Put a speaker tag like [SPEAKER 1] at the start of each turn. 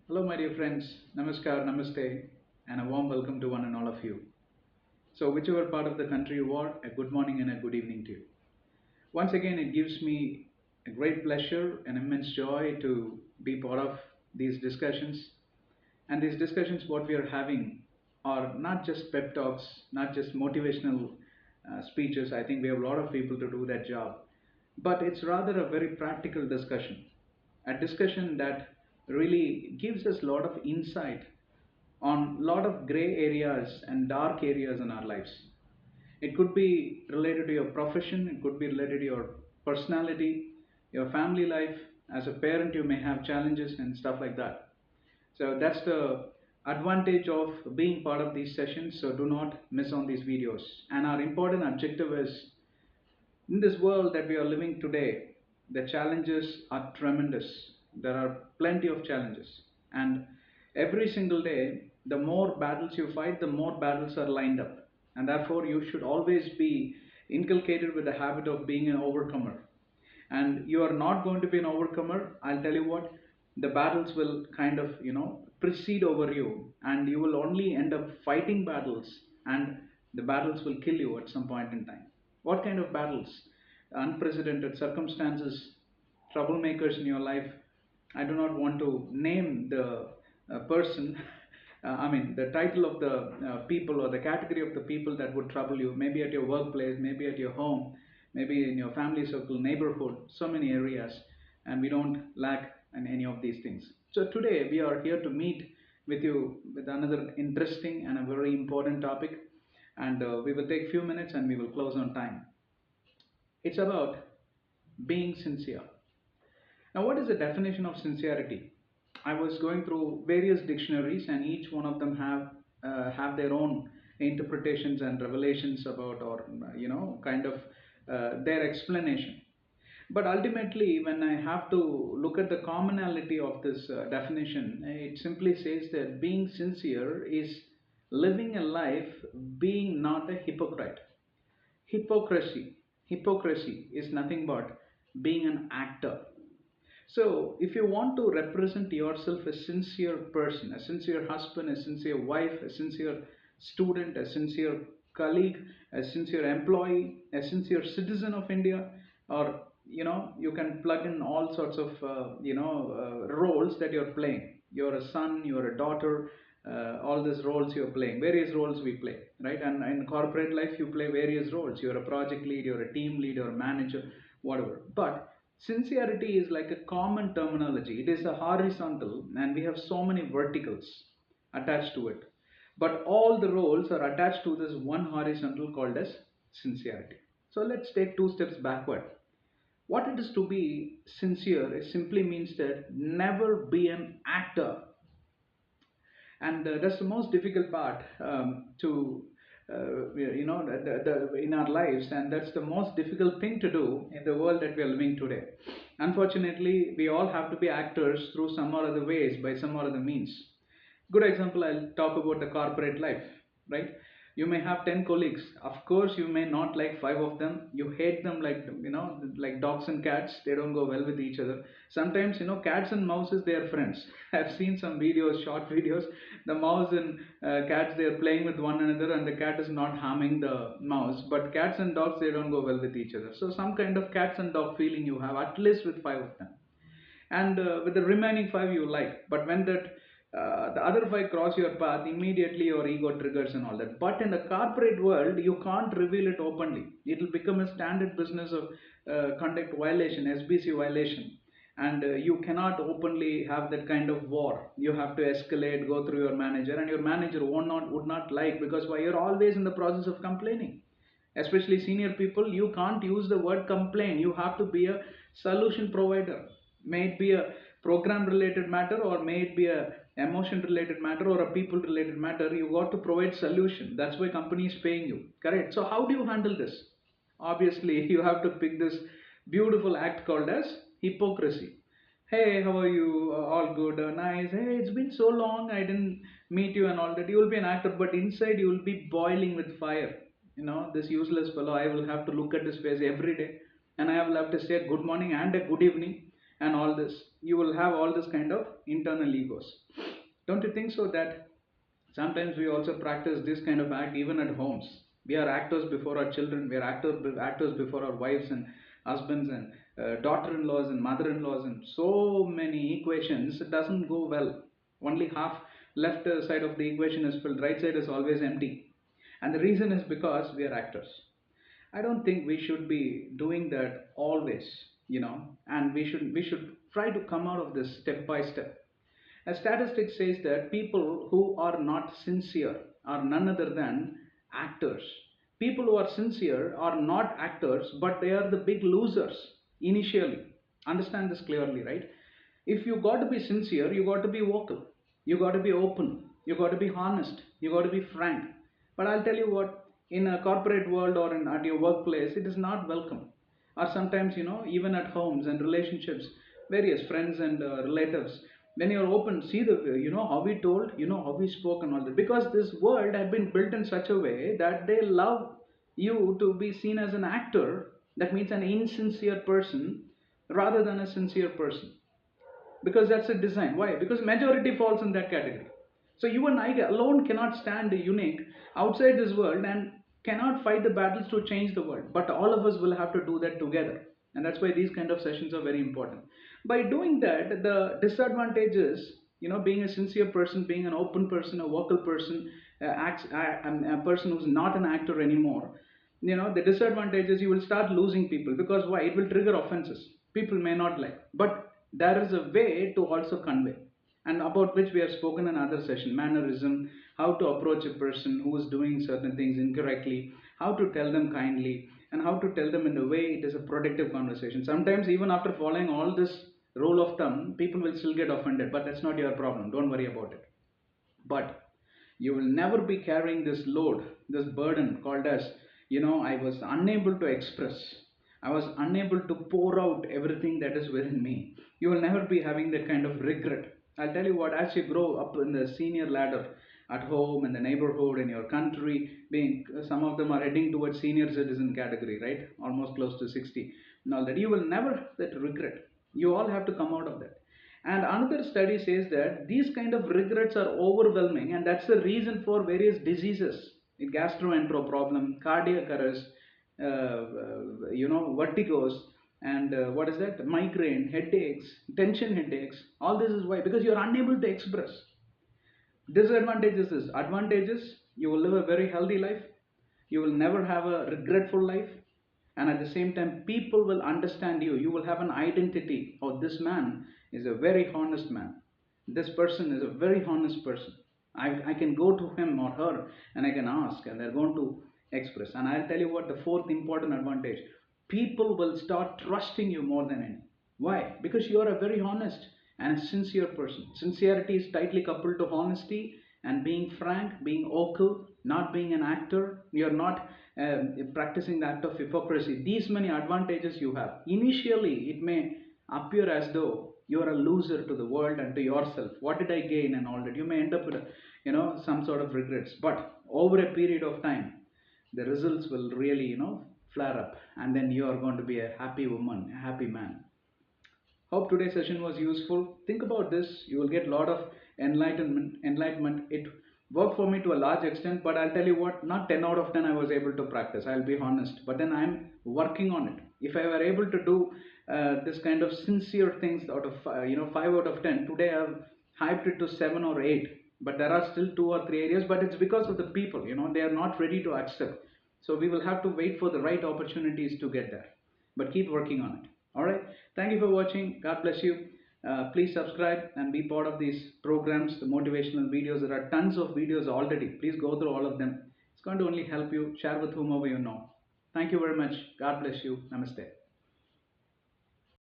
[SPEAKER 1] Hello, my dear friends. Namaskar, namaste, and a warm welcome to one and all of you. So, whichever part of the country you are, a good morning and a good evening to you. Once again, it gives me a great pleasure and immense joy to be part of these discussions. And these discussions, what we are having, are not just pep talks, not just motivational speeches. I think we have a lot of people to do that job. But it's rather a very practical discussion, a discussion that really gives us a lot of insight on a lot of gray areas and dark areas in our lives. It could be related to your profession, it could be related to your personality, your family life. As a parent, you may have challenges and stuff like that. So that's the advantage of being part of these sessions. So do not miss on these videos. And our important objective is, in this world that we are living today, the challenges are tremendous. There are plenty of challenges. And every single day, the more battles you fight, the more battles are lined up. And therefore, you should always be inculcated with the habit of being an overcomer. And you are not going to be an overcomer. I'll tell you what, the battles will kind of, precede over you, and you will only end up fighting battles, and the battles will kill you at some point in time. What kind of battles? Unprecedented circumstances, troublemakers in your life. I do not want to name the person. I mean, the title of the people or the category of the people that would trouble you, maybe at your workplace, maybe at your home, maybe in your family circle, neighborhood, so many areas, and we don't lack in any of these things. So today we are here to meet with you with another interesting and a very important topic, and we will take few minutes and we will close on time. It's about being sincere. Now, what is the definition of sincerity? I was going through various dictionaries, and each one of them have their own interpretations and revelations about, or kind of their explanation. But ultimately, when I have to look at the commonality of this definition, it simply says that being sincere is living a life being not a hypocrite. Hypocrisy. Hypocrisy is nothing but being an actor. So, if you want to represent yourself a sincere person, a sincere husband, a sincere wife, a sincere student, a sincere colleague, a sincere employee, a sincere citizen of India, or you can plug in all sorts of roles that you're playing. You're a son, you're a daughter, all these roles you're playing, various roles we play, right? And in corporate life, you play various roles. You're a project lead, you're a team lead, you're a manager, whatever. But sincerity is like a common terminology. It is a horizontal, and we have so many verticals attached to it. But all the roles are attached to this one horizontal called as sincerity. So let's take two steps backward. What it is to be sincere, it simply means that never be an actor, and that's the most difficult part to in our lives, and that's the most difficult thing to do in the world that we are living today. Unfortunately, we all have to be actors through some or other ways, by some or other means. Good example, I'll talk about the corporate life, right? You may have 10 colleagues. Of course, you may not like five of them. You hate them like, like dogs and cats. They don't go well with each other. Sometimes, cats and mouses, they are friends. I've seen some videos, short videos. The mouse and cats, they are playing with one another, and the cat is not harming the mouse. But cats and dogs, they don't go well with each other. So some kind of cats and dog feeling you have, at least with five of them, and with the remaining five you like. But when that the other five cross your path, immediately your ego triggers and all that. But in the corporate world, you can't reveal it openly. It will become a standard business of conduct violation, SBC violation, and you cannot openly have that kind of war. You have to escalate, go through your manager, and your manager would not like, because why, you're always in the process of complaining. Especially senior people, you can't use the word complain. You have to be a solution provider. May it be a program related matter, or may it be a emotion related matter, or a people related matter. You got to provide solution. That's why company is paying you, correct? So how do you handle this? Obviously, you have to pick this beautiful act called as hypocrisy. Hey, how are you? All good, nice. Hey, it's been so long, I didn't meet you and all that. You will be an actor, but inside you will be boiling with fire. This useless fellow, I will have to look at his face every day, and I will have to say good morning and a good evening. and all this, you will have all this kind of internal egos. Don't you think so that sometimes we also practice this kind of act even at homes? We are actors before our children, we are actors before our wives and husbands and daughter-in-laws and mother-in-laws, and so many equations. It doesn't go well. Only half left side of the equation is filled, right side is always empty. And the reason is because we are actors. I don't think we should be doing that always, and we should try to come out of this step by step. A statistic says that people who are not sincere are none other than actors. People who are sincere are not actors, but they are the big losers initially. Understand this clearly, right? If you got to be sincere, you got to be vocal, you got to be open, you got to be honest, you got to be frank. But I'll tell you what, in a corporate world or at your workplace, it is not welcome. Or sometimes, even at homes and relationships, various friends and relatives, when you're open, see how we told, how we spoke and all that, because this world had been built in such a way that they love you to be seen as an actor. That means an insincere person rather than a sincere person, because that's a design. Why? Because majority falls in that category. So you and I alone cannot stand unique outside this world and cannot fight the battles to change the world, but all of us will have to do that together. And that's why these kind of sessions are very important. By doing that, the disadvantages, being a sincere person, being an open person, a vocal person, a person who's not an actor anymore, the disadvantage is you will start losing people. Because why? It will trigger offenses people may not like, but there is a way to also convey, and about which we have spoken in another session: mannerism, how to approach a person who is doing certain things incorrectly, how to tell them kindly, and how to tell them in a way it is a productive conversation. Sometimes even after following all this rule of thumb, people will still get offended, but that's not your problem, don't worry about it. But you will never be carrying this load, this burden called as, I was unable to express, I was unable to pour out everything that is within me. You will never be having that kind of regret. I'll tell you what, as you grow up in the senior ladder at home, in the neighborhood, in your country, being some of them are heading towards senior citizen category, right? Almost close to 60. And all that. You will never have that regret. You all have to come out of that. And another study says that these kind of regrets are overwhelming, and that's the reason for various diseases: gastrointestinal problem, cardiac arrest, vertigos, and what is that? Migraine, headaches, tension headaches. All this is why, because you are unable to express. Disadvantages is advantages: you will live a very healthy life, you will never have a regretful life, and at the same time, people will understand you. You will have an identity. Oh, this man is a very honest man. This person is a very honest person. I can go to him or her and I can ask, and they're going to express. And I'll tell you what, the fourth important advantage: people will start trusting you more than any. Why? Because you are a very honest and a sincere person. Sincerity is tightly coupled to honesty and being frank, being vocal, not being an actor. You're not practicing the act of hypocrisy. These many advantages you have. Initially, it may appear as though you are a loser to the world and to yourself. What did I gain and all that? You may end up with, some sort of regrets. But over a period of time, the results will really, flare up, and then you are going to be a happy woman, a happy man. Hope today's session was useful. Think about this. You will get a lot of enlightenment. It worked for me to a large extent, but I'll tell you what, not 10 out of 10 I was able to practice. I'll be honest. But then I'm working on it. If I were able to do this kind of sincere things out of 5 out of 10, today I've hyped it to 7 or 8. But there are still 2 or 3 areas, but it's because of the people, they are not ready to accept. So we will have to wait for the right opportunities to get there. But keep working on it. All right. Thank you for watching. God bless you. Please subscribe and be part of these programs, the motivational videos. There are tons of videos already. Please go through all of them. It's going to only help you. Share with whomever you know. Thank you very much. God bless you. Namaste.